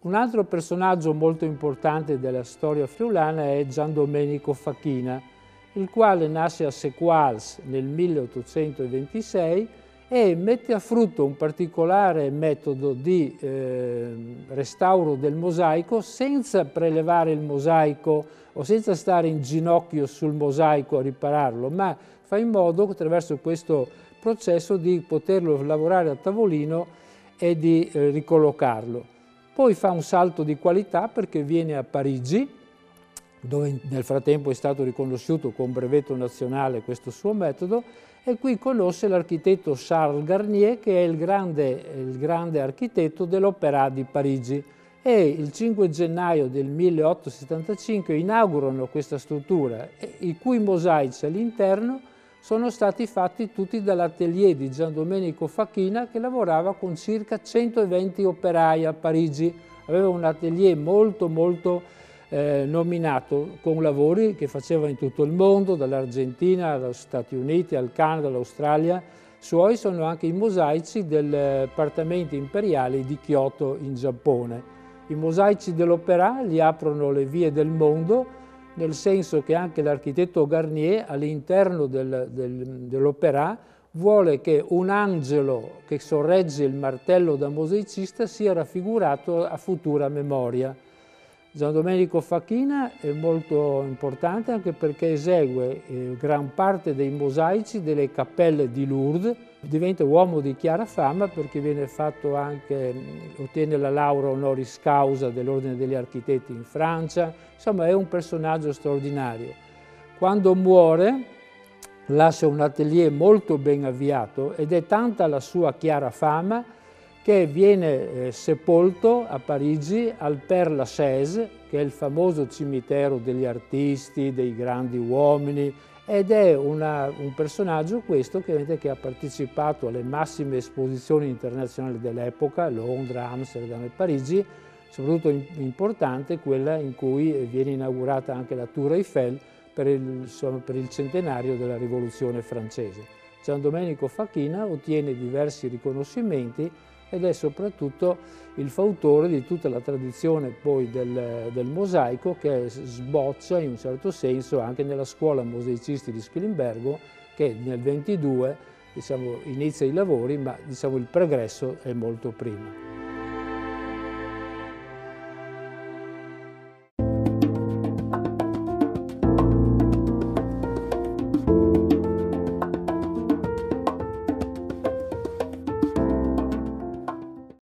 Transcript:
Un altro personaggio molto importante della storia friulana è Gian Domenico Facchina, il quale nasce a Sequals nel 1826 e mette a frutto un particolare metodo di restauro del mosaico senza prelevare il mosaico o senza stare in ginocchio sul mosaico a ripararlo, ma fa in modo attraverso questo processo di poterlo lavorare a tavolino e di ricollocarlo. Poi fa un salto di qualità perché viene a Parigi, dove nel frattempo è stato riconosciuto con brevetto nazionale questo suo metodo, e qui conosce l'architetto Charles Garnier, che è il grande architetto dell'Opéra di Parigi. E il 5 gennaio del 1875 inaugurano questa struttura, i cui mosaici all'interno sono stati fatti tutti dall'atelier di Gian Domenico Facchina, che lavorava con circa 120 operai a Parigi. Aveva un atelier molto nominato, con lavori che faceva in tutto il mondo, dall'Argentina agli Stati Uniti, al Canada, all'Australia. Suoi sono anche i mosaici degli appartamenti imperiali di Kyoto in Giappone. I mosaici dell'Opéra gli aprono le vie del mondo, nel senso che anche l'architetto Garnier all'interno dell'Opéra vuole che un angelo che sorregge il martello da mosaicista sia raffigurato a futura memoria. Gian Domenico Facchina è molto importante anche perché esegue gran parte dei mosaici delle cappelle di Lourdes. Diventa uomo di chiara fama perché viene fatto anche, ottiene la laurea honoris causa dell'Ordine degli Architetti in Francia. Insomma, è un personaggio straordinario. Quando muore lascia un atelier molto ben avviato ed è tanta la sua chiara fama che viene sepolto a Parigi al Père Lachaise, che è il famoso cimitero degli artisti, dei grandi uomini, ed è un personaggio questo che ha partecipato alle massime esposizioni internazionali dell'epoca, Londra, Amsterdam e Parigi, soprattutto importante quella in cui viene inaugurata anche la Tour Eiffel per il centenario della Rivoluzione francese. Gian Domenico Facchina ottiene diversi riconoscimenti ed è soprattutto il fautore di tutta la tradizione poi del mosaico, che sboccia in un certo senso anche nella scuola mosaicisti di Spilimbergo, che nel 22 inizia i lavori, ma il progresso è molto prima.